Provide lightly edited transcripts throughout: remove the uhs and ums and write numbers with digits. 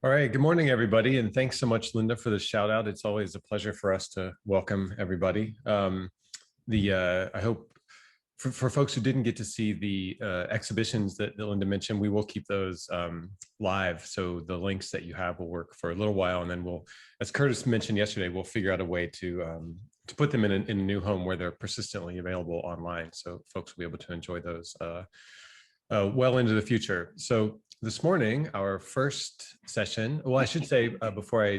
All right, good morning, everybody, and thanks so much, Linda, for the shout out. It's always a pleasure for us to welcome everybody. I hope for folks who didn't get to see the exhibitions that Linda mentioned, we will keep those live. So the links that you have will work for a little while, and then we'll, as Curtis mentioned yesterday, we'll figure out a way to put them in a new home where they're persistently available online, so folks will be able to enjoy those well into the future. So this morning, our first session, well, I should say before I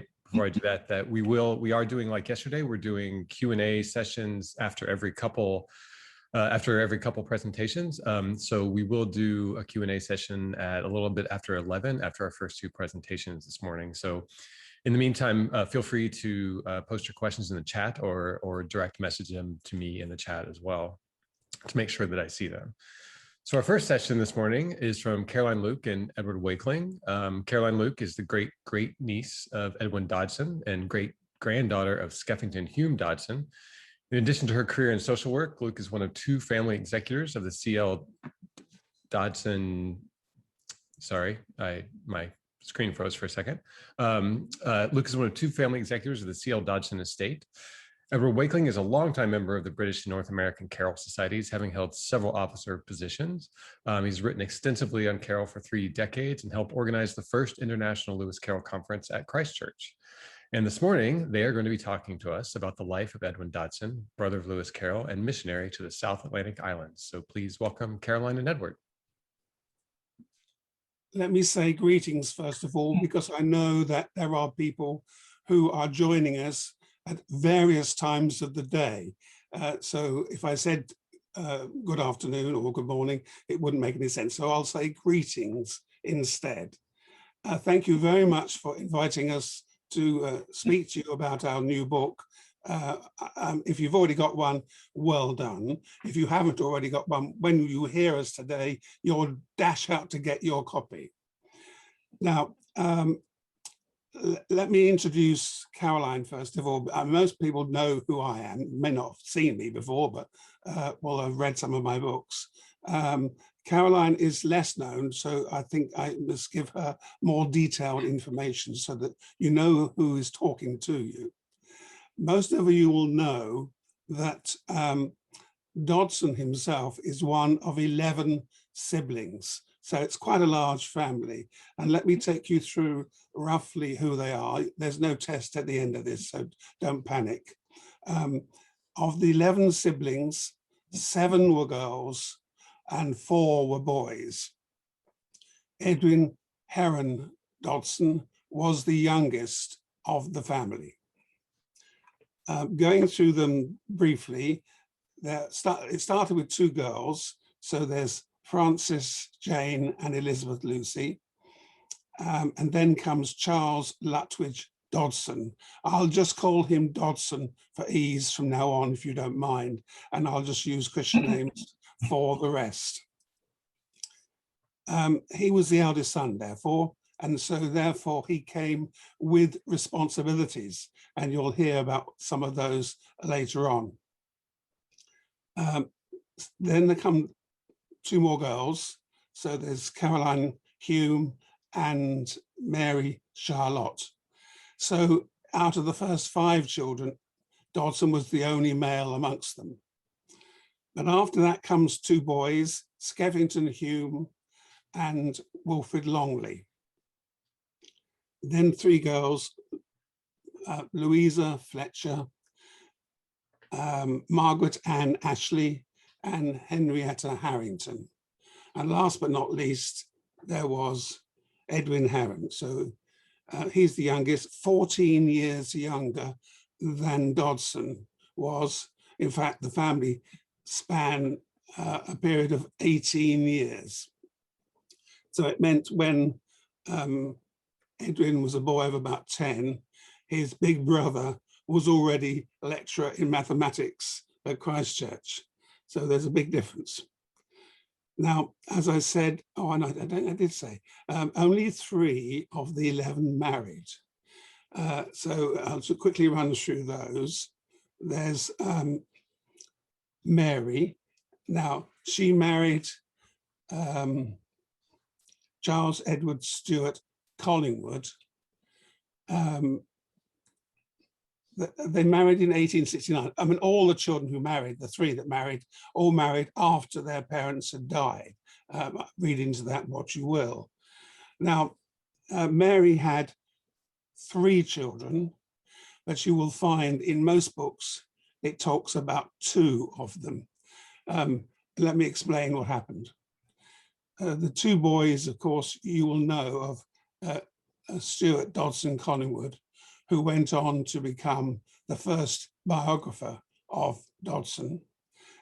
do that we are doing, like yesterday, we're doing Q&A sessions after every couple presentations. So we will do a Q&A session at a little bit after 11, after our first two presentations this morning. So in the meantime, feel free to post your questions in the chat or direct message them to me in the chat as well to make sure that I see them. So our first session this morning is from Caroline Luke and Edward Wakeling. Caroline Luke is the great niece of Edwin Dodgson and great granddaughter of Skeffington Hume Dodgson. In addition to her career in social work, Luke is one of two family executors of the CL Dodgson. Sorry, my screen froze for a second. Luke is one of two family executors of the CL Dodgson estate. Edward Wakeling is a longtime member of the British and North American Carroll Societies, having held several officer positions. He's written extensively on Carroll for 3 decades and helped organize the first International Lewis Carroll Conference at Christchurch. And this morning, they are going to be talking to us about the life of Edwin Dodgson, brother of Lewis Carroll and missionary to the South Atlantic Islands. So please welcome Caroline and Edward. Let me say greetings, first of all, because I know that there are people who are joining us at various times of the day. So if I said good afternoon or good morning, it wouldn't make any sense. So I'll say greetings instead. Thank you very much for inviting us to speak to you about our new book. If you've already got one, well done. If you haven't already got one, when you hear us today, you'll dash out to get your copy. Now, let me introduce Caroline first of all. Most people know who I am, may not have seen me before, but well, I've read some of my books. Caroline is less known, so I think I must give her more detailed information so that you know who is talking to you. Most of you will know that Dodgson himself is one of 11 siblings. So it's quite a large family. And let me take you through roughly who they are. There's no test at the end of this, so don't panic. Of the 11 siblings, 7 were girls and 4 were boys. Edwin Heron Dodgson was the youngest of the family. Going through them briefly, it started with 2 girls. So there's Frances Jane and Elizabeth Lucy. And then comes Charles Lutwidge Dodgson. I'll just call him Dodgson for ease from now on, if you don't mind. And I'll just use Christian names for the rest. He was the eldest son, therefore. And so therefore he came with responsibilities. And you'll hear about some of those later on. Then there come 2 more girls. So there's Caroline Hume and Mary Charlotte. So out of the first 5 children, Dodgson was the only male amongst them. But after that comes 2 boys, Skeffington Hume and Wilfrid Longley. Then 3 girls, Louisa Fletcher, Margaret Ann Ashley, and Henrietta Harrington. And last but not least, there was Edwin Heron. So he's the youngest, 14 years younger than Dodgson was. In fact, the family span a period of 18 years. So it meant when Edwin was a boy of about 10, his big brother was already a lecturer in mathematics at Christchurch. So there's a big difference. Now, as I said, I did say, only 3 of the 11 married. So I'll just quickly run through those. There's Mary. Now, she married Charles Edward Stewart Collingwood, They married in 1869. I mean, all the children who married, the three that married, all married after their parents had died. Read into that what you will. Now, Mary had 3 children, but you will find in most books, it talks about 2 of them. Let me explain what happened. The 2 boys, of course, you will know of Stuart Dodgson Collingwood, who went on to become the first biographer of Dodgson.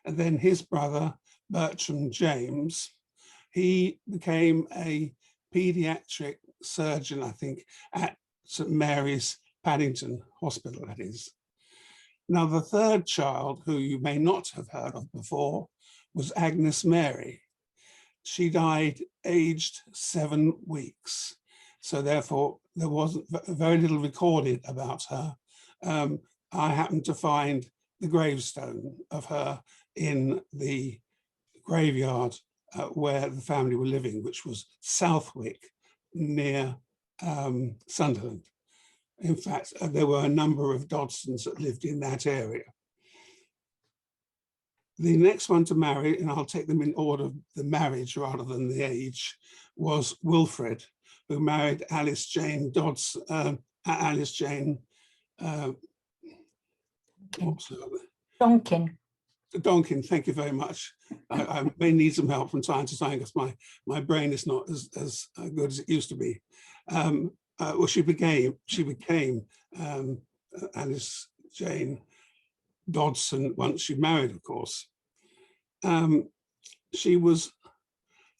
And then his brother, Bertram James, he became a pediatric surgeon, I think, at St. Mary's Paddington Hospital, that is. Now, the 3rd child, who you may not have heard of before, was Agnes Mary. She died aged 7 weeks. So therefore, there wasn't very little recorded about her. I happened to find the gravestone of her in the graveyard where the family were living, which was Southwick, near Sunderland. In fact, there were a number of Dodgsons that lived in that area. The next one to marry, and I'll take them in order of the marriage rather than the age, was Wilfred, who married Alice Jane Dodgson, Donkin. Donkin, thank you very much. I may need some help from time to time because my brain is not as good as it used to be. Well, she became Alice Jane Dodgson once she married, of course. She was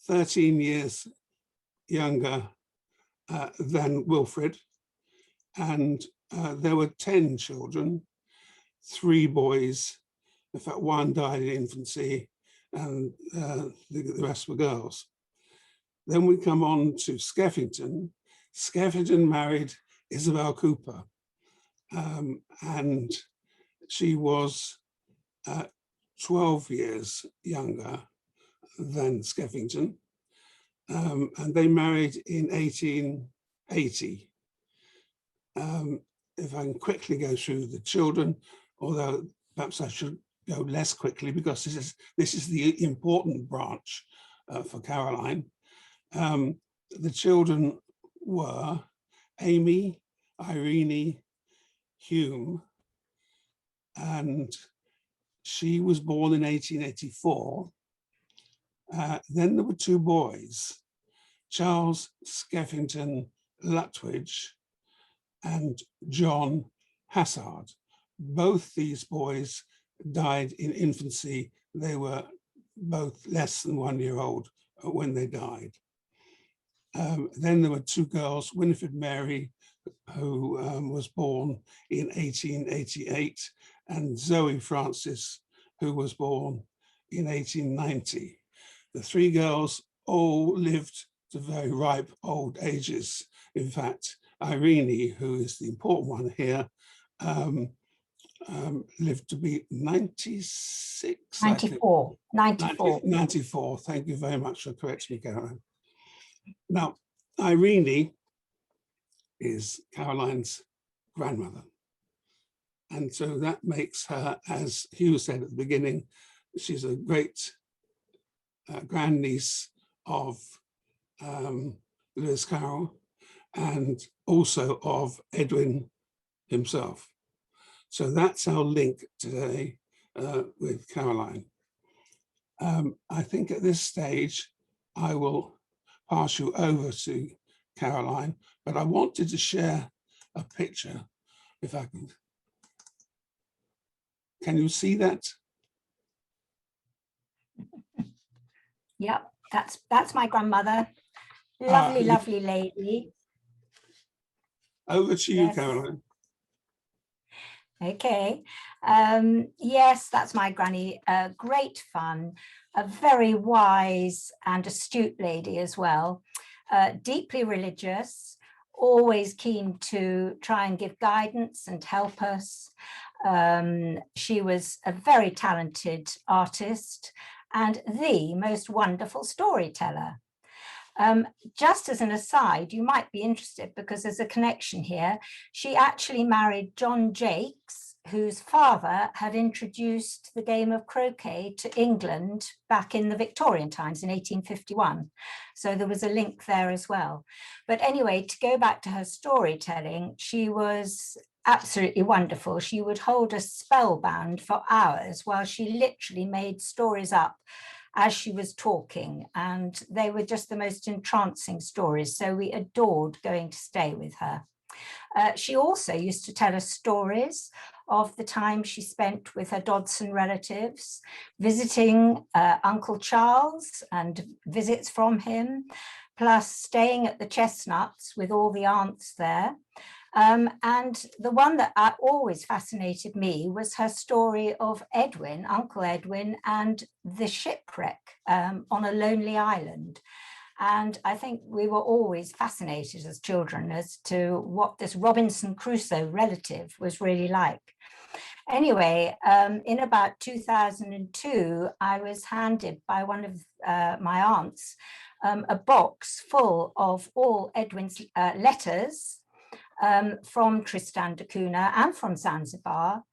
13 years younger than Wilfred, and there were 10 children, 3 boys. In fact, 1 died in infancy, and the rest were girls. Then we come on to Skeffington. Skeffington married Isabel Cooper, and she was 12 years younger than Skeffington, and they married in 1880. If I can quickly go through the children, although perhaps I should go less quickly because this is the important branch for Caroline. The children were Amy, Irene, Hume, and she was born in 1884. Then there were 2 boys, Charles Skeffington Lutwidge and John Hassard. Both these boys died in infancy. They were both less than 1 year old when they died. Then there were 2 girls, Winifred Mary, who was born in 1888, and Zoe Frances, who was born in 1890. The 3 girls all lived to very ripe old ages. In fact, Irene, who is the important one here, lived to be 96. 94. 94. 94. Thank you very much for correcting me, Caroline. Now, Irene is Caroline's grandmother. And so that makes her, as Hugh said at the beginning, she's a great grandniece of Lewis Carroll and also of Edwin himself. So that's our link today with Caroline. I think at this stage, I will pass you over to Caroline, but I wanted to share a picture, if I can. Can you see that? Yep, that's my grandmother. Lovely, lovely lady. Over to you, Yes. Caroline. Okay. Yes, that's my granny. Great fun. A very wise and astute lady as well. Deeply religious, always keen to try and give guidance and help us. She was a very talented artist and the most wonderful storyteller. Just as an aside, you might be interested because there's a connection here. She actually married John Jakes, whose father had introduced the game of croquet to England back in the Victorian times in 1851. So there was a link there as well. But anyway, to go back to her storytelling, she was absolutely wonderful. She would hold us spellbound for hours while she literally made stories up as she was talking, and they were just the most entrancing stories. So we adored going to stay with her. She also used to tell us stories of the time she spent with her Dodgson relatives, visiting Uncle Charles and visits from him, plus staying at the Chestnuts with all the aunts there. And the one that always fascinated me was her story of Edwin, Uncle Edwin, and the shipwreck on a lonely island. And I think we were always fascinated as children as to what this Robinson Crusoe relative was really like. Anyway, in about 2002, I was handed by one of my aunts a box full of all Edwin's letters from Tristan to Cunha and from Zanzibar,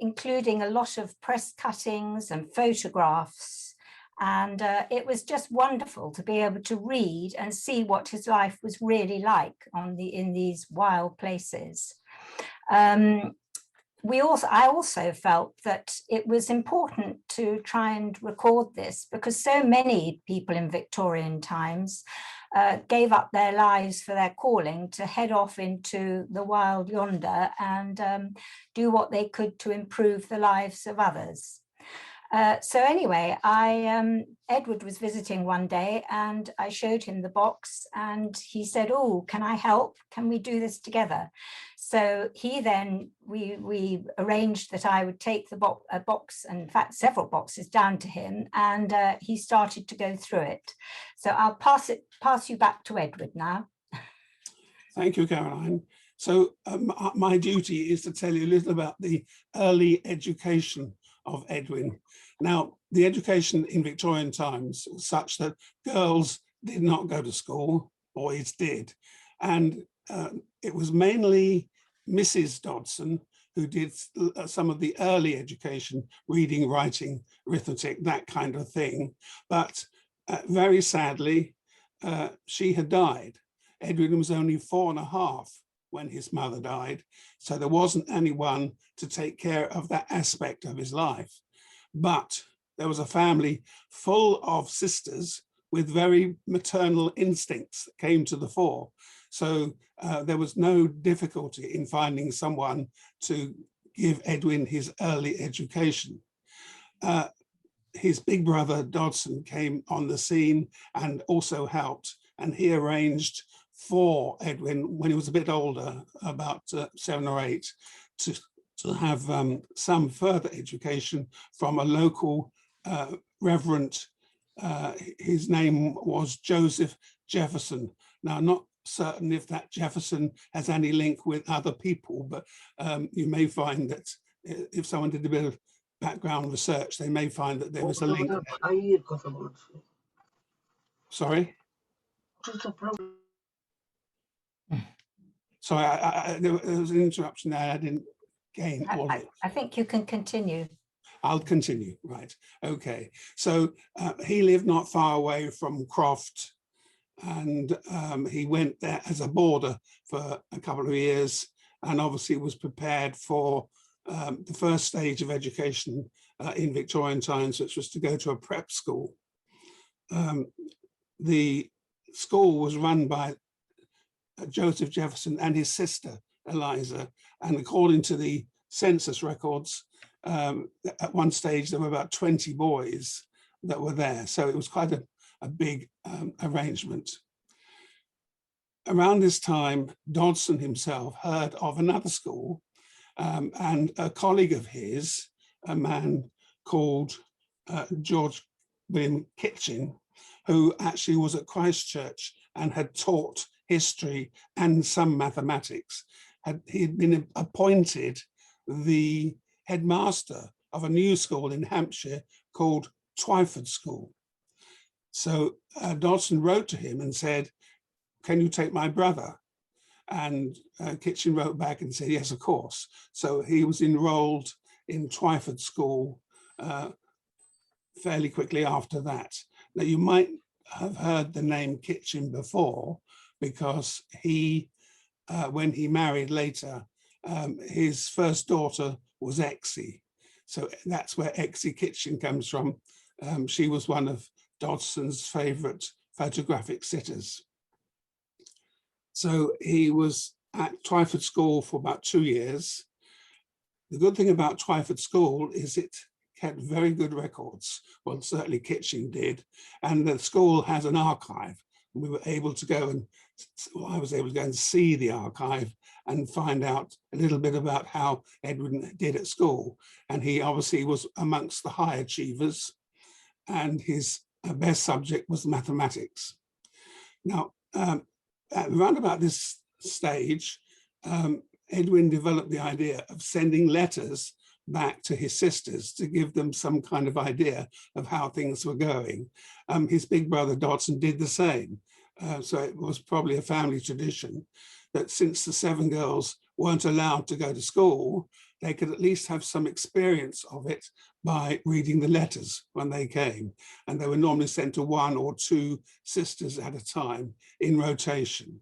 including a lot of press cuttings and photographs. And it was just wonderful to be able to read and see what his life was really like in these wild places. I also felt that it was important to try and record this because so many people in Victorian times gave up their lives for their calling to head off into the wild yonder and do what they could to improve the lives of others. So anyway, Edward was visiting one day and I showed him the box and he said, "Oh, can I help? Can we do this together?" So we arranged that I would take the box, in fact, several boxes down to him, and he started to go through it. So I'll pass you back to Edward now. Thank you, Caroline. So my duty is to tell you a little about the early education of Edwin. Now, the education in Victorian times was such that girls did not go to school, boys did. And it was mainly Mrs. Dodgson who did some of the early education, reading, writing, arithmetic, that kind of thing. But very sadly, she had died. Edwin was only 4.5 when his mother died. So there wasn't anyone to take care of that aspect of his life. But there was a family full of sisters with very maternal instincts that came to the fore. So there was no difficulty in finding someone to give Edwin his early education. His big brother Dodgson came on the scene and also helped, and he arranged for Edwin, when he was a bit older, about 7 or 8, to have some further education from a local reverend. His name was Joseph Jefferson. Now, I'm not certain if that Jefferson has any link with other people, but you may find that if someone did a bit of background research, they may find that there was a link. Sorry? Sorry, there was an interruption there. I didn't gain all of it. I think you can continue. I'll continue, right. Okay, so he lived not far away from Croft, and he went there as a boarder for a couple of years, and obviously was prepared for the first stage of education in Victorian times, which was to go to a prep school. The school was run by Joseph Jefferson and his sister Eliza, and according to the census records, at one stage there were about 20 boys that were there, so it was quite a big arrangement. Around this time, Dodgson himself heard of another school, and a colleague of his, a man called George William Kitchen, who actually was at Christ Church and had taught history and some mathematics. He had been appointed the headmaster of a new school in Hampshire called Twyford School. So Dodgson wrote to him and said, "Can you take my brother?" And Kitchen wrote back and said, "Yes, of course." So he was enrolled in Twyford School fairly quickly after that. Now, you might have heard the name Kitchen before, because he, when he married later, his first daughter was Exie. So that's where Exie Kitchen comes from. She was one of Dodgson's favorite photographic sitters. So he was at Twyford School for about 2 years. The good thing about Twyford School is it kept very good records. Well, certainly Kitchen did. And the school has an archive. We were able to go and, well, I was able to go and see the archive and find out a little bit about how Edwin did at school. And he obviously was amongst the high achievers, and his best subject was mathematics. Now, around about this stage, Edwin developed the idea of sending letters back to his sisters to give them some kind of idea of how things were going. His big brother Dodgson did the same. So it was probably a family tradition that since the 7 girls weren't allowed to go to school, they could at least have some experience of it by reading the letters when they came. And they were normally sent to 1 or 2 sisters at a time in rotation.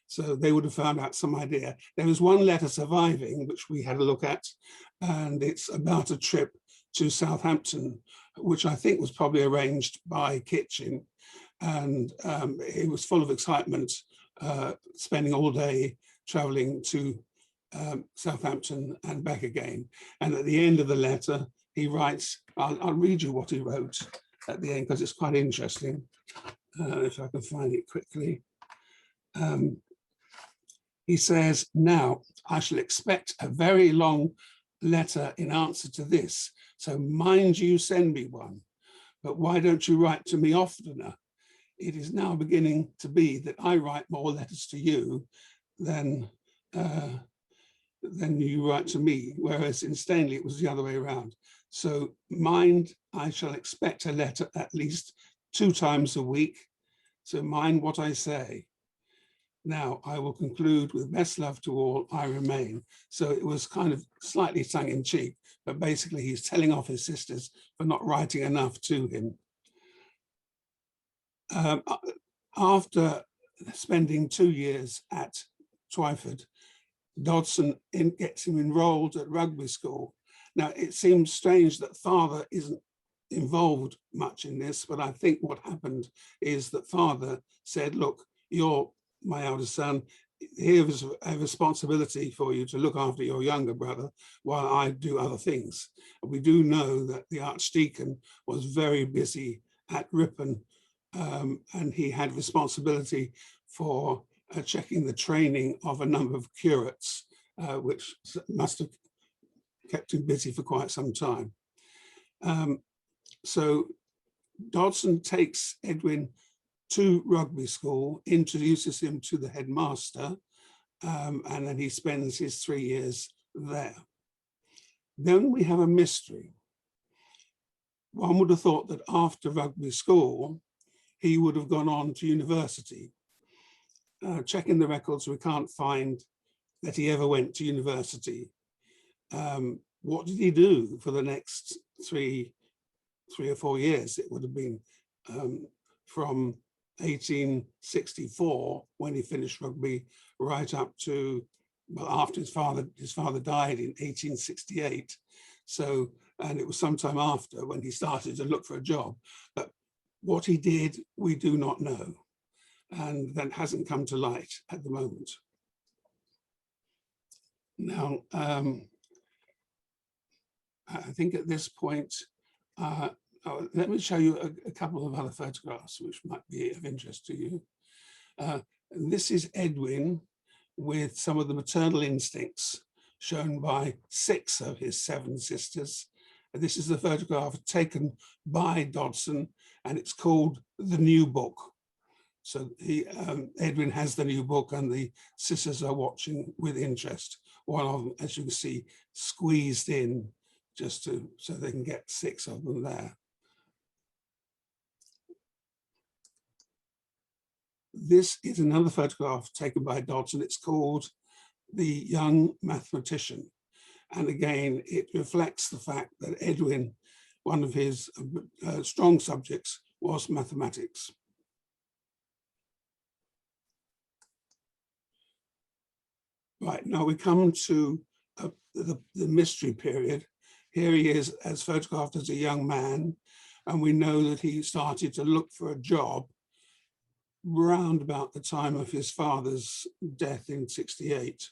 So they would have found out some idea. There was one letter surviving, which we had a look at, and it's about a trip to Southampton, which I think was probably arranged by Kitchen. And it was full of excitement, spending all day traveling to Southampton and back again. And at the end of the letter, he writes, I'll read you what he wrote at the end, because it's quite interesting, if I can find it quickly. He says, "Now I shall expect a very long letter in answer to this, so mind you send me one. But why don't you write to me oftener? It is now beginning to be that I write more letters to you than you write to me, whereas in Stanley it was the other way around. So mind, I shall expect a letter at least 2 times a week, so mind what I say. Now I will conclude with best love to all, I remain." So it was kind of slightly tongue in cheek, but basically he's telling off his sisters for not writing enough to him. After spending 2 years at Twyford, Dodgson gets him enrolled at rugby school. Now it seems strange that father isn't involved much in this, but I think what happened is that father said, "Look, you're my eldest son, here is a responsibility for you to look after your younger brother while I do other things." And we do know that the Archdeacon was very busy at Ripon, and he had responsibility for checking the training of a number of curates, which must have kept him busy for quite some time. So Dodgson takes Edwin to rugby school, introduces him to the headmaster, and then he spends his 3 years there. Then we have a mystery. One would have thought that after rugby school, he would have gone on to university. Checking the records, we can't find that he ever went to university. What did he do for the next three or 4 years? It would have been from 1864, when he finished rugby, right up to, well, after his father died in 1868. So, and it was sometime after when he started to look for a job. But what he did, we do not know. And that hasn't come to light at the moment. Now, I think at this point, let me show you a couple of other photographs which might be of interest to you. This is Edwin with some of the maternal instincts shown by 6 of his 7 sisters. This is the photograph taken by Dodgson, and it's called The New Book. So Edwin has the new book, and the sisters are watching with interest. One of them, as you can see, squeezed in just so they can get 6 of them there. This is another photograph taken by Dodgson. It's called The Young Mathematician. And again, it reflects the fact that Edwin, one of his strong subjects was mathematics. Right, now we come to the mystery period. Here he is as photographed as a young man, and we know that he started to look for a job round about the time of his father's death in '68.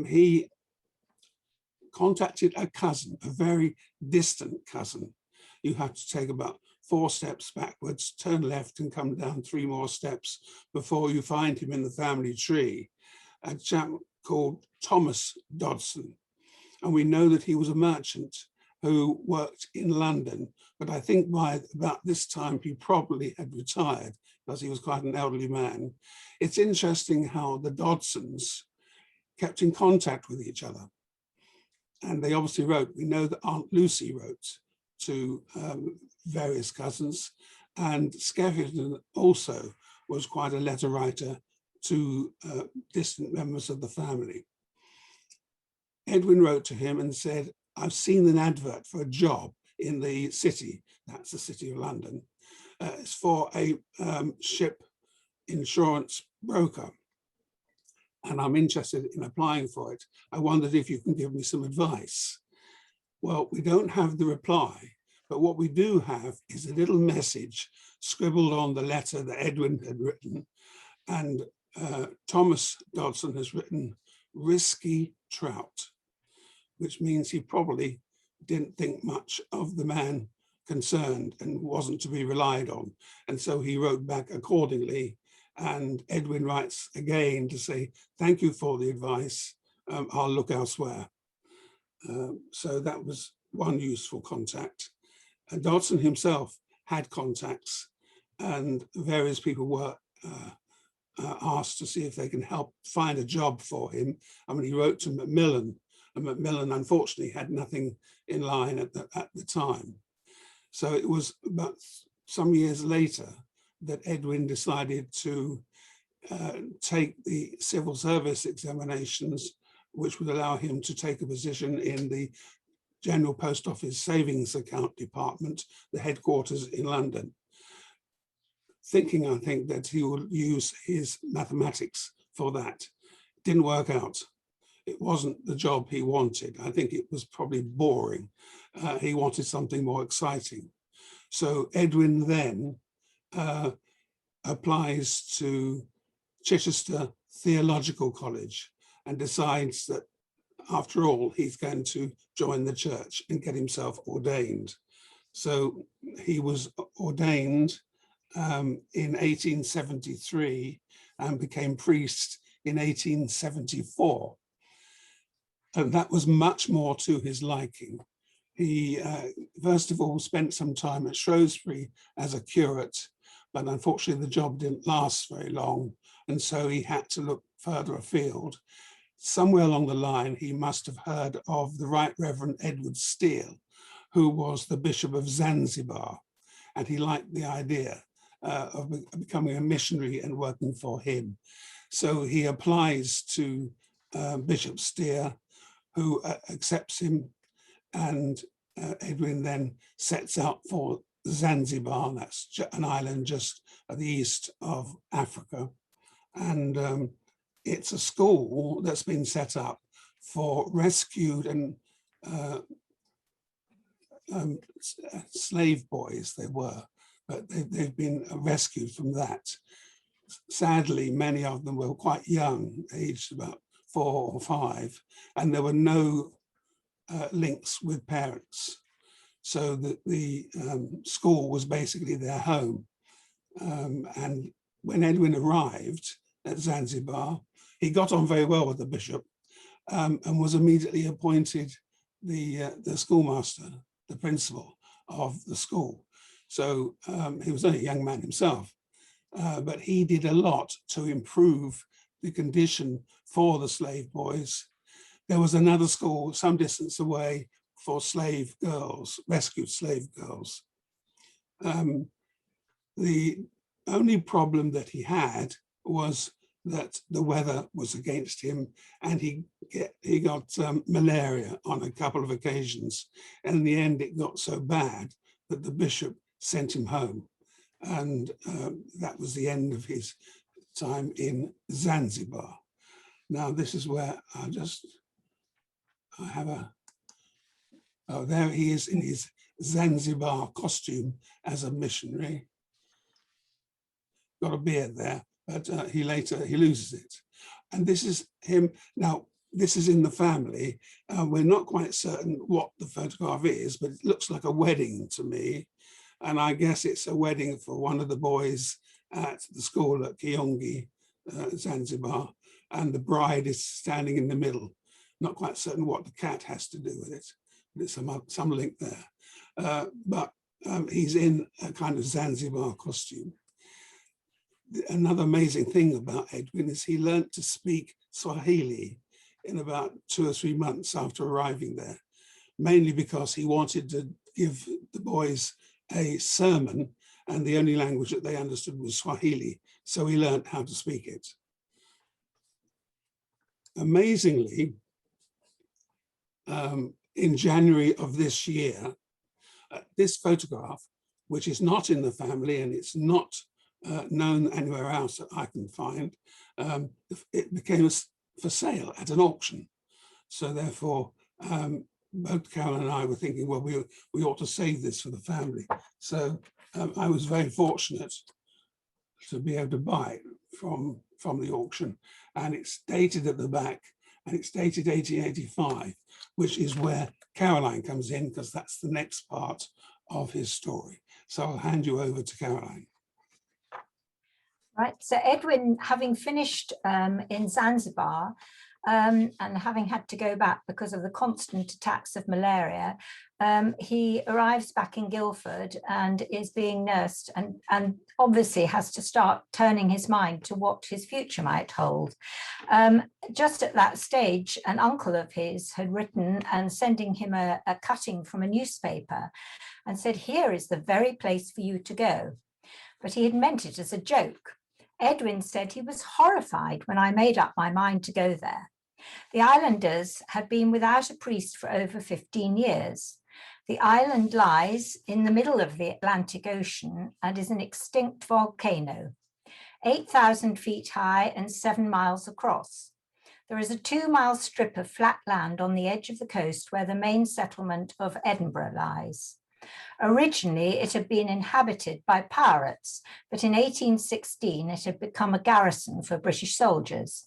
He contacted a cousin, a very distant cousin. You have to take about 4 steps backwards, turn left and come down 3 more steps before you find him in the family tree, a chap called Thomas Dodgson. And we know that he was a merchant who worked in London, but I think by about this time he probably had retired because he was quite an elderly man. It's interesting how the Dodgsons kept in contact with each other. And they obviously wrote, we know that Aunt Lucy wrote to various cousins, and Skeffington also was quite a letter writer to distant members of the family. Edwin wrote to him and said, I've seen an advert for a job in the city, that's the City of London. It's for a ship insurance broker, and I'm interested in applying for it. I wondered if you can give me some advice. Well, we don't have the reply, but what we do have is a little message scribbled on the letter that Edwin had written, and Thomas Dodgson has written risky trout, which means he probably didn't think much of the man concerned and wasn't to be relied on. And so he wrote back accordingly. And Edwin writes again to say, thank you for the advice. I'll look elsewhere. So that was one useful contact. Dodgson himself had contacts, and various people were asked to see if they can help find a job for him. I mean, he wrote to Macmillan, and Macmillan unfortunately had nothing in line at the time. So it was about some years later that Edwin decided to take the civil service examinations, which would allow him to take a position in the General Post Office Savings Account Department, the headquarters in London, thinking, I think, that he would use his mathematics for that. Didn't work out. It wasn't the job he wanted. I think it was probably boring. He wanted something more exciting. So Edwin then applies to Chichester Theological College and decides that after all, he's going to join the church and get himself ordained. So he was ordained in 1873 and became priest in 1874. And that was much more to his liking. He, first of all, spent some time at Shrewsbury as a curate, but unfortunately the job didn't last very long, and so he had to look further afield. Somewhere along the line, he must have heard of the Right Reverend Edward Steele, who was the Bishop of Zanzibar, and he liked the idea of becoming a missionary and working for him. So he applies to Bishop Steele, who accepts him, and Edwin then sets out for Zanzibar. That's an island just at the east of Africa. And it's a school that's been set up for rescued and slave boys, they were, but they've been rescued from that. Sadly, many of them were quite young, aged about 4 or 5, and there were no links with parents. So the school was basically their home. And when Edwin arrived at Zanzibar, he got on very well with the bishop and was immediately appointed the schoolmaster, the principal of the school. So he was only a young man himself, but he did a lot to improve the condition for the slave boys. There was another school some distance away for slave girls, rescued slave girls. The only problem that he had was that the weather was against him, and he got malaria on a couple of occasions. And in the end, it got so bad that the bishop sent him home. And that was the end of his time in Zanzibar. Now, this is where I have a, oh, there he is in his Zanzibar costume as a missionary. Got a beard there, but he loses it. And this is him. Now, this is in the family. We're not quite certain what the photograph is, but it looks like a wedding to me. And I guess it's a wedding for one of the boys at the school at Kiongi, Zanzibar. And the bride is standing in the middle. Not quite certain what the cat has to do with it. There's some link there. But he's in a kind of Zanzibar costume. Another amazing thing about Edwin is he learned to speak Swahili in about 2 or 3 months after arriving there, mainly because he wanted to give the boys a sermon, and the only language that they understood was Swahili, so he learned how to speak it. Amazingly, in January of this year, this photograph, which is not in the family and it's not known anywhere else that I can find, it became for sale at an auction. So therefore, both Carol and I were thinking, well, we ought to save this for the family. So I was very fortunate to be able to buy it from the auction, and it's dated at the back, and it's dated 1885, which is where Caroline comes in, because that's the next part of his story. So I'll hand you over to Caroline. Right, so Edwin, having finished in Zanzibar and having had to go back because of the constant attacks of malaria, he arrives back in Guildford and is being nursed, and obviously has to start turning his mind to what his future might hold. Just at that stage, an uncle of his had written and sending him a cutting from a newspaper and said, "Here is the very place for you to go." But he had meant it as a joke. Edwin said he was horrified when I made up my mind to go there. The islanders had been without a priest for over 15 years. The island lies in the middle of the Atlantic Ocean and is an extinct volcano, 8,000 feet high and 7 miles across. There is a 2-mile strip of flat land on the edge of the coast where the main settlement of Edinburgh lies. Originally, it had been inhabited by pirates, but in 1816, it had become a garrison for British soldiers.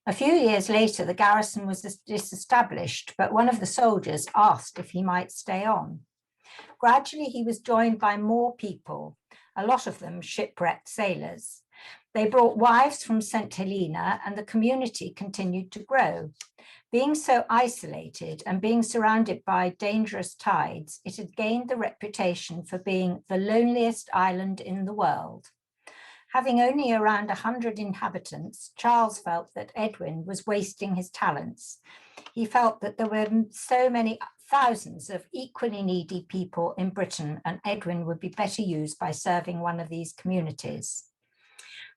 A few years later, the garrison was disestablished, but one of the soldiers asked if he might stay on. Gradually, he was joined by more people, a lot of them shipwrecked sailors. They brought wives from St. Helena, and the community continued to grow. Being so isolated and being surrounded by dangerous tides, it had gained the reputation for being the loneliest island in the world. Having only around 100 inhabitants, Charles felt that Edwin was wasting his talents. He felt that there were so many thousands of equally needy people in Britain, and Edwin would be better used by serving one of these communities.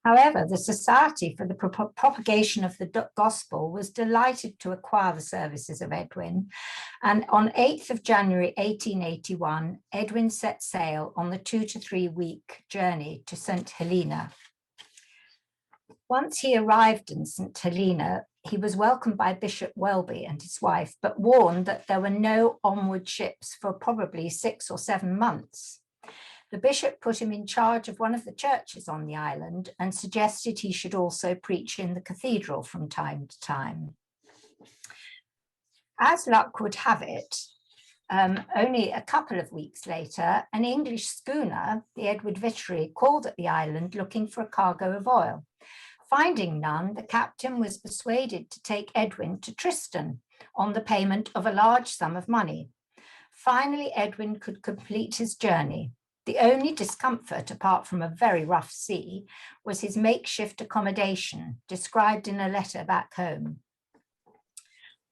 However, the Society for the Propagation of the Gospel was delighted to acquire the services of Edwin, and on 8th of January 1881, Edwin set sail on the 2 to 3 week journey to St. Helena. Once he arrived in St. Helena, he was welcomed by Bishop Welby and his wife, but warned that there were no onward ships for probably 6 or 7 months. The bishop put him in charge of one of the churches on the island and suggested he should also preach in the cathedral from time to time. As luck would have it, only a couple of weeks later, an English schooner, the Edward Victory, called at the island looking for a cargo of oil. Finding none, the captain was persuaded to take Edwin to Tristan on the payment of a large sum of money. Finally, Edwin could complete his journey. The only discomfort, apart from a very rough sea, was his makeshift accommodation, described in a letter back home.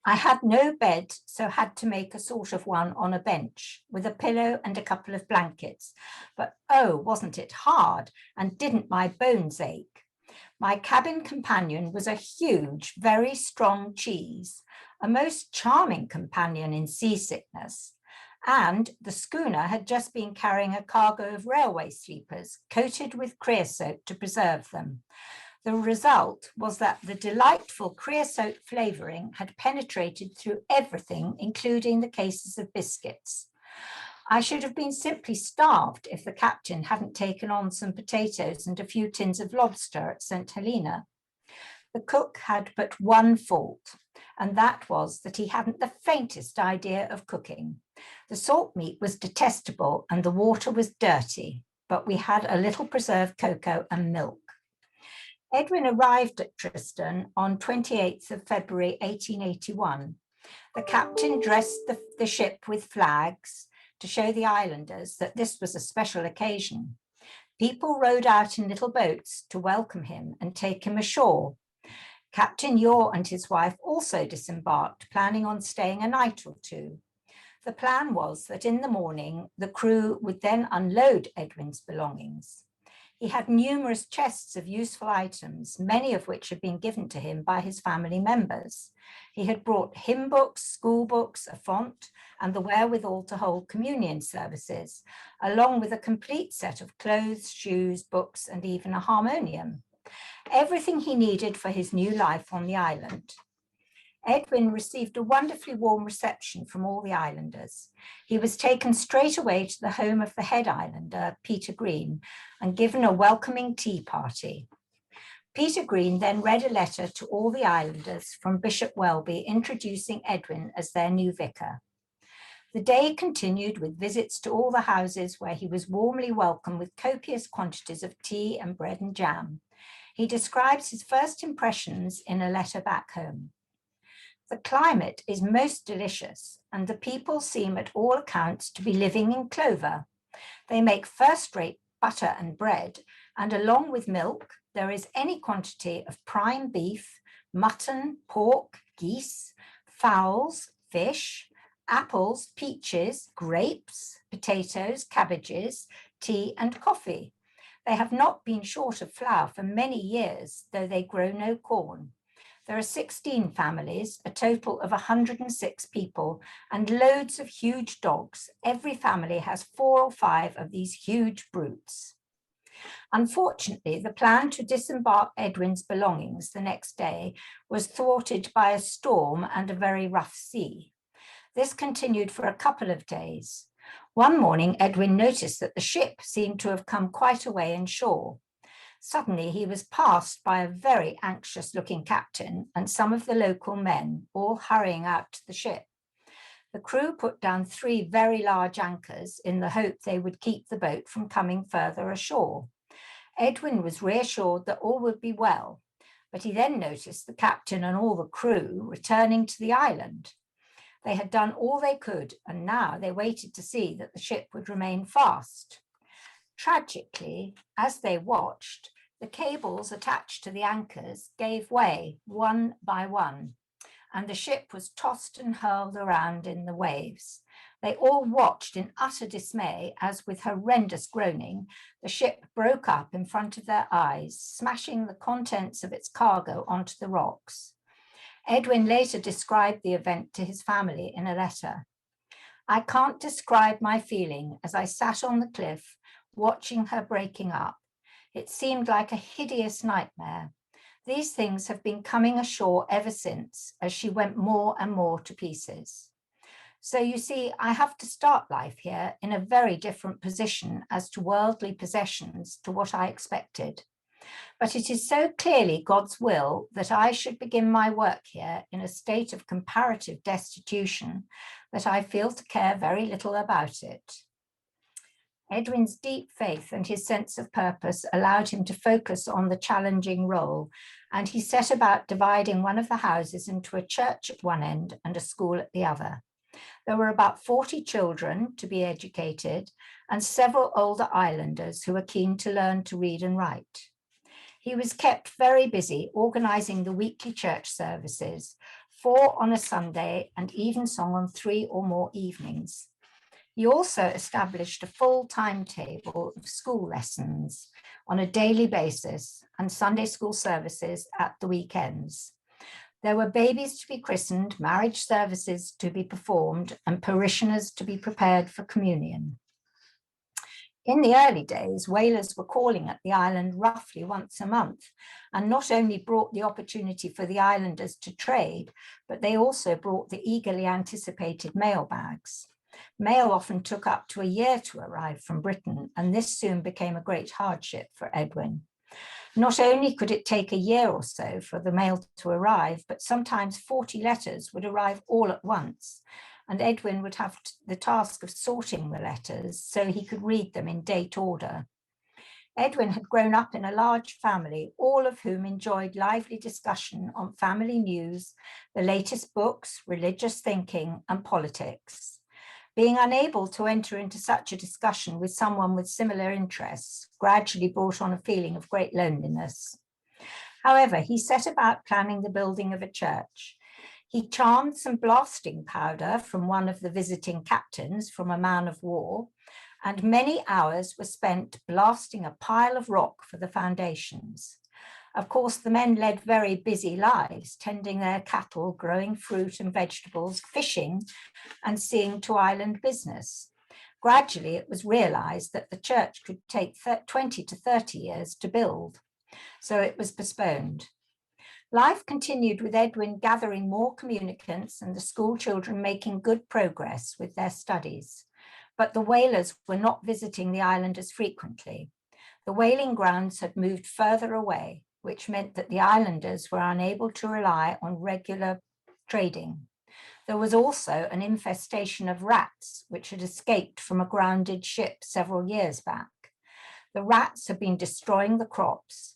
I had no bed, so had to make a sort of one on a bench with a pillow and a couple of blankets. But oh, wasn't it hard, and didn't my bones ache? My cabin companion was a huge, very strong cheese, a most charming companion in seasickness. And the schooner had just been carrying a cargo of railway sleepers coated with creosote to preserve them. The result was that the delightful creosote flavouring had penetrated through everything, including the cases of biscuits. I should have been simply starved if the captain hadn't taken on some potatoes and a few tins of lobster at St. Helena. The cook had but one fault, and that was that he hadn't the faintest idea of cooking. The salt meat was detestable and the water was dirty, but we had a little preserved cocoa and milk. Edwin arrived at Tristan on 28th of February 1881. The captain dressed the ship with flags to show the islanders that this was a special occasion. People rowed out in little boats to welcome him and take him ashore. Captain Yaw and his wife also disembarked, planning on staying a night or two. The plan was that in the morning, the crew would then unload Edwin's belongings. He had numerous chests of useful items, many of which had been given to him by his family members. He had brought hymn books, school books, a font, and the wherewithal to hold communion services, along with a complete set of clothes, shoes, books, and even a harmonium. Everything he needed for his new life on the island. Edwin received a wonderfully warm reception from all the islanders. He was taken straight away to the home of the head islander, Peter Green, and given a welcoming tea party. Peter Green then read a letter to all the islanders from Bishop Welby introducing Edwin as their new vicar. The day continued with visits to all the houses where he was warmly welcomed with copious quantities of tea and bread and jam. He describes his first impressions in a letter back home. The climate is most delicious, and the people seem at all accounts to be living in clover. They make first-rate butter and bread, and along with milk, there is any quantity of prime beef, mutton, pork, geese, fowls, fish, apples, peaches, grapes, potatoes, cabbages, tea, and coffee. They have not been short of flour for many years, though they grow no corn. There are 16 families, a total of 106 people, and loads of huge dogs. Every family has 4 or 5 of these huge brutes. Unfortunately, the plan to disembark Edwin's belongings the next day was thwarted by a storm and a very rough sea. This continued for a couple of days. One morning, Edwin noticed that the ship seemed to have come quite a way inshore. Suddenly, he was passed by a very anxious-looking captain and some of the local men, all hurrying out to the ship. The crew put down 3 very large anchors in the hope they would keep the boat from coming further ashore. Edwin was reassured that all would be well, but he then noticed the captain and all the crew returning to the island. They had done all they could, and now they waited to see that the ship would remain fast. Tragically, as they watched, the cables attached to the anchors gave way one by one, and the ship was tossed and hurled around in the waves. They all watched in utter dismay as, with horrendous groaning, the ship broke up in front of their eyes, smashing the contents of its cargo onto the rocks. Edwin later described the event to his family in a letter. "I can't describe my feeling as I sat on the cliff watching her breaking up. It seemed like a hideous nightmare. These things have been coming ashore ever since, as she went more and more to pieces." So you see, I have to start life here in a very different position as to worldly possessions to what I expected. But it is so clearly God's will that I should begin my work here in a state of comparative destitution that I feel to care very little about it. Edwin's deep faith and his sense of purpose allowed him to focus on the challenging role, and he set about dividing one of the houses into a church at one end and a school at the other. There were about 40 children to be educated and several older islanders who were keen to learn to read and write. He was kept very busy organising the weekly church services, 4 on a Sunday and evensong on 3 or more evenings. He also established a full timetable of school lessons on a daily basis and Sunday school services at the weekends. There were babies to be christened, marriage services to be performed, and parishioners to be prepared for communion. In the early days, whalers were calling at the island roughly once a month, and not only brought the opportunity for the islanders to trade, but they also brought the eagerly anticipated mailbags. Mail often took up to a year to arrive from Britain, and this soon became a great hardship for Edwin. Not only could it take a year or so for the mail to arrive, but sometimes 40 letters would arrive all at once, and Edwin would have the task of sorting the letters so he could read them in date order. Edwin had grown up in a large family, all of whom enjoyed lively discussion on family news, the latest books, religious thinking, and politics. Being unable to enter into such a discussion with someone with similar interests gradually brought on a feeling of great loneliness. However, he set about planning the building of a church. He charmed some blasting powder from one of the visiting captains from a man of war, and many hours were spent blasting a pile of rock for the foundations. Of course, the men led very busy lives, tending their cattle, growing fruit and vegetables, fishing, and seeing to island business. Gradually, it was realized that the church could take 20 to 30 years to build, so it was postponed. Life continued with Edwin gathering more communicants and the school children making good progress with their studies. But the whalers were not visiting the island as frequently. The whaling grounds had moved further away, which meant that the islanders were unable to rely on regular trading. There was also an infestation of rats, which had escaped from a grounded ship several years back. The rats had been destroying the crops.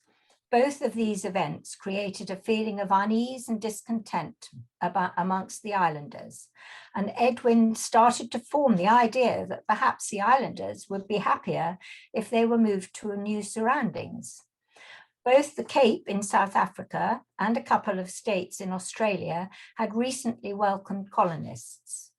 Both of these events created a feeling of unease and discontent amongst the islanders, and Edwin started to form the idea that perhaps the islanders would be happier if they were moved to new surroundings. Both the Cape in South Africa and a couple of states in Australia had recently welcomed colonists.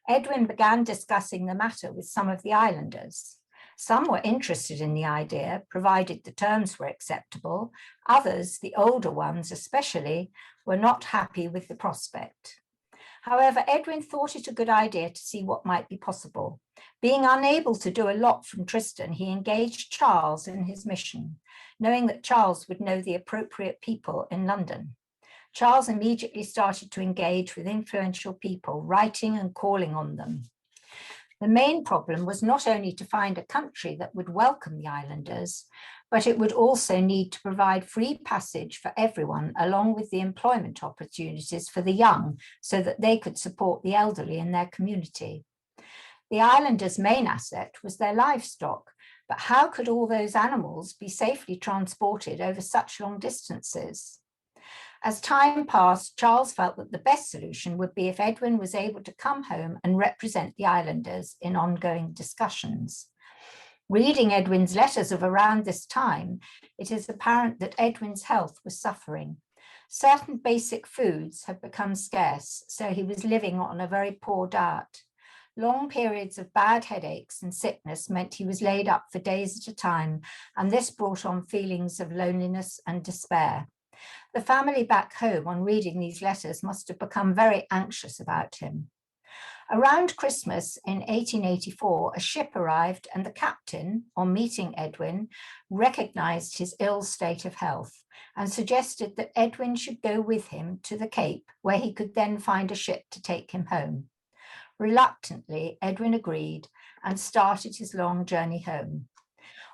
Edwin began discussing the matter with some of the islanders. Some were interested in the idea, provided the terms were acceptable. Others, the older ones especially, were not happy with the prospect. However, Edwin thought it a good idea to see what might be possible. Being unable to do a lot from Tristan, he engaged Charles in his mission, knowing that Charles would know the appropriate people in London. Charles immediately started to engage with influential people, writing and calling on them. The main problem was not only to find a country that would welcome the islanders, but it would also need to provide free passage for everyone, along with the employment opportunities for the young, so that they could support the elderly in their community. The islanders' main asset was their livestock, but how could all those animals be safely transported over such long distances? As time passed, Charles felt that the best solution would be if Edwin was able to come home and represent the islanders in ongoing discussions. Reading Edwin's letters of around this time, it is apparent that Edwin's health was suffering. Certain basic foods had become scarce, so he was living on a very poor diet. Long periods of bad headaches and sickness meant he was laid up for days at a time, and this brought on feelings of loneliness and despair. The family back home, on reading these letters, must have become very anxious about him. Around Christmas in 1884, a ship arrived, and the captain, on meeting Edwin, recognized his ill state of health and suggested that Edwin should go with him to the Cape, where he could then find a ship to take him home. Reluctantly, Edwin agreed and started his long journey home.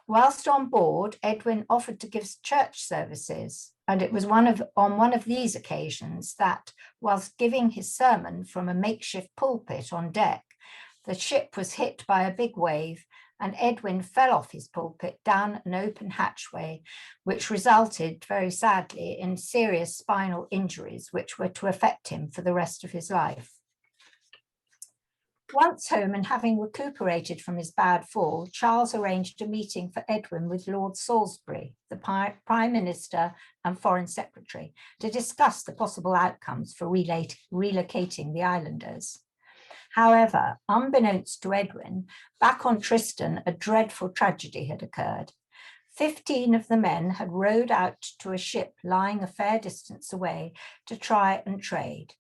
Whilst on board, Edwin offered to give church services, and it was on one of these occasions that, whilst giving his sermon from a makeshift pulpit on deck, the ship was hit by a big wave, and Edwin fell off his pulpit down an open hatchway, which resulted, very sadly, in serious spinal injuries, which were to affect him for the rest of his life. Once home and having recuperated from his bad fall, Charles arranged a meeting for Edwin with Lord Salisbury, the Prime Minister and Foreign Secretary, to discuss the possible outcomes for relocating the islanders. However, unbeknownst to Edwin, back on Tristan, a dreadful tragedy had occurred. 15 of the men had rowed out to a ship lying a fair distance away to try and trade.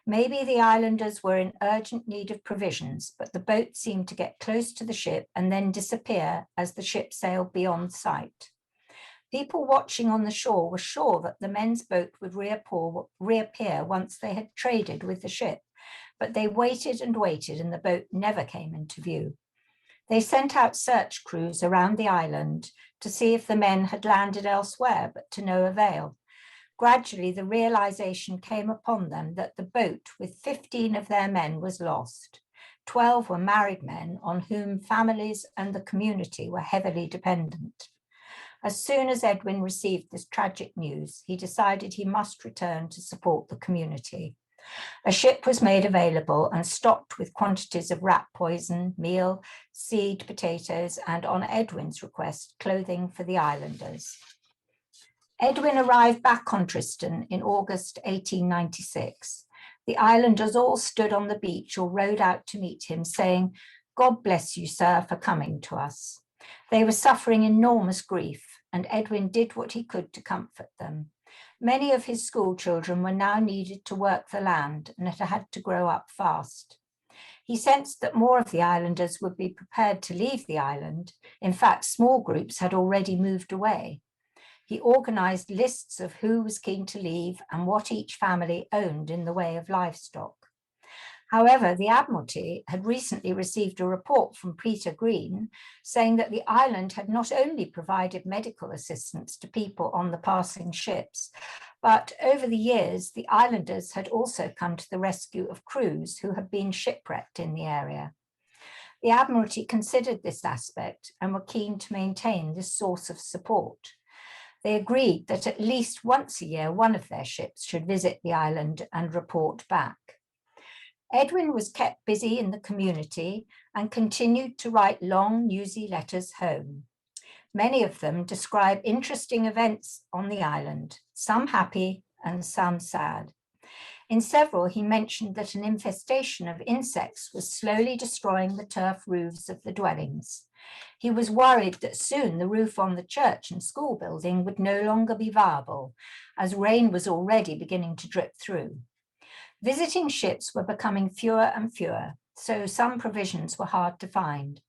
Maybe the islanders were in urgent need of provisions, but the boat seemed to get close to the ship and then disappear as the ship sailed beyond sight. People watching on the shore were sure that the men's boat would reappear once they had traded with the ship, but they waited and waited and the boat never came into view. They sent out search crews around the island to see if the men had landed elsewhere, but to no avail. Gradually, the realization came upon them that the boat with 15 of their men was lost. 12 were married men on whom families and the community were heavily dependent. As soon as Edwin received this tragic news, he decided he must return to support the community. A ship was made available and stocked with quantities of rat poison, meal, seed, potatoes, and on Edwin's request, clothing for the islanders. Edwin arrived back on Tristan in August 1896. The islanders all stood on the beach or rowed out to meet him, saying, "God bless you, sir, for coming to us." They were suffering enormous grief, and Edwin did what he could to comfort them. Many of his school children were now needed to work the land and had to grow up fast. He sensed that more of the islanders would be prepared to leave the island. In fact, small groups had already moved away. He organized lists of who was keen to leave and what each family owned in the way of livestock. However, the Admiralty had recently received a report from Peter Green saying that the island had not only provided medical assistance to people on the passing ships, but over the years, the islanders had also come to the rescue of crews who had been shipwrecked in the area. The Admiralty considered this aspect and were keen to maintain this source of support. They agreed that at least once a year, one of their ships should visit the island and report back. Edwin was kept busy in the community and continued to write long, newsy letters home. Many of them describe interesting events on the island, some happy and some sad. In several, he mentioned that an infestation of insects was slowly destroying the turf roofs of the dwellings. He was worried that soon the roof on the church and school building would no longer be viable, as rain was already beginning to drip through. Visiting ships were becoming fewer and fewer, so some provisions were hard to find.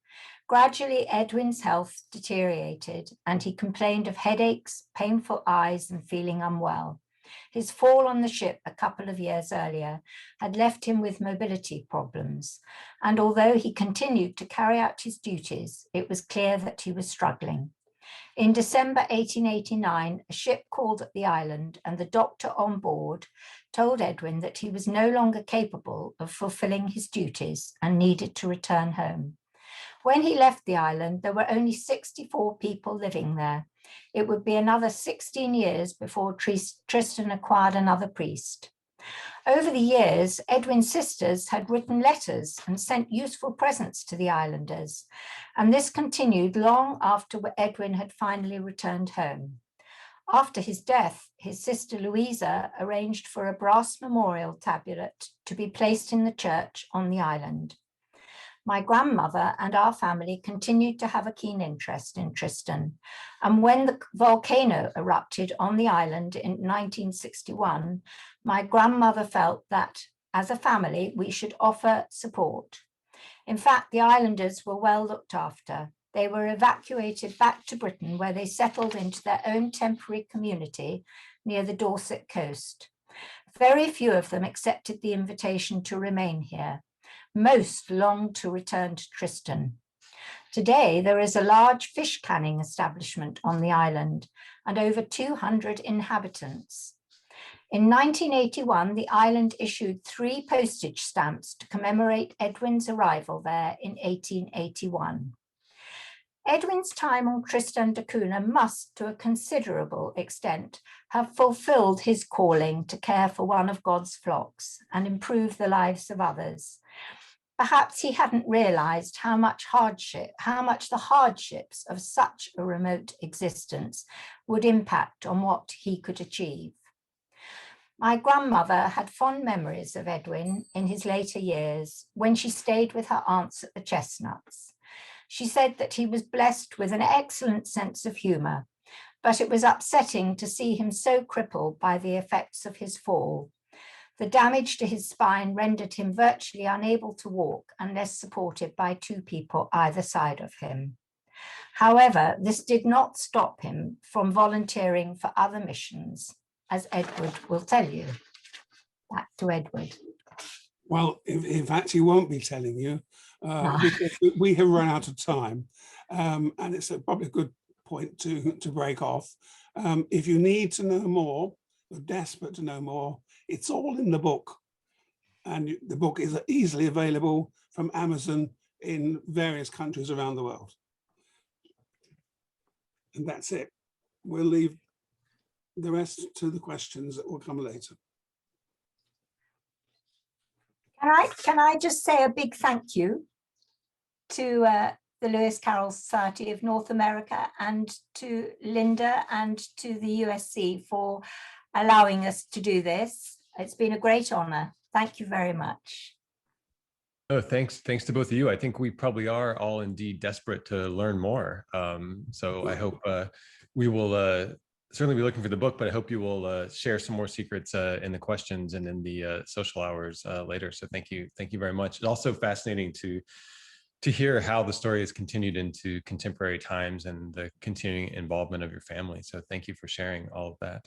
Gradually, Edwin's health deteriorated, and he complained of headaches, painful eyes, and feeling unwell. His fall on the ship a couple of years earlier had left him with mobility problems, and although he continued to carry out his duties, it was clear that he was struggling. In December 1889, a ship called at the island, and the doctor on board told Edwin that he was no longer capable of fulfilling his duties and needed to return home. When he left the island, there were only 64 people living there. It would be another 16 years before Tristan acquired another priest. Over the years, Edwin's sisters had written letters and sent useful presents to the islanders, and this continued long after Edwin had finally returned home. After his death, his sister Louisa arranged for a brass memorial tablet to be placed in the church on the island. My grandmother and our family continued to have a keen interest in Tristan, and when the volcano erupted on the island in 1961, my grandmother felt that, as a family, we should offer support. In fact, the islanders were well looked after. They were evacuated back to Britain, where they settled into their own temporary community near the Dorset coast. Very few of them accepted the invitation to remain here. Most longed to return to Tristan. Today, there is a large fish canning establishment on the island and over 200 inhabitants. In 1981, the island issued 3 postage stamps to commemorate Edwin's arrival there in 1881. Edwin's time on Tristan da Cunha must, to a considerable extent, have fulfilled his calling to care for one of God's flocks and improve the lives of others. Perhaps he hadn't realized how much the hardships of such a remote existence would impact on what he could achieve. My grandmother had fond memories of Edwin in his later years when she stayed with her aunts at the Chestnuts. She said that he was blessed with an excellent sense of humour, but it was upsetting to see him so crippled by the effects of his fall. The damage to his spine rendered him virtually unable to walk unless supported by two people either side of him. However, this did not stop him from volunteering for other missions, as Edward will tell you. Back to Edward. Well, in fact, he won't be telling you because we have run out of time, and it's probably a good point to break off. If you need to know more, you're desperate to know more, it's all in the book. And the book is easily available from Amazon in various countries around the world. And that's it. We'll leave the rest to the questions that will come later. Can I just say a big thank you to the Lewis Carroll Society of North America and to Linda and to the USC for allowing us to do this. It's been a great honor. Thank you very much. Oh, thanks to both of you. I think we probably are all indeed desperate to learn more. So I hope we will certainly be looking for the book, but I hope you will share some more secrets in the questions and in the social hours later. So thank you very much. It's also fascinating to hear how the story has continued into contemporary times and the continuing involvement of your family. So thank you for sharing all of that.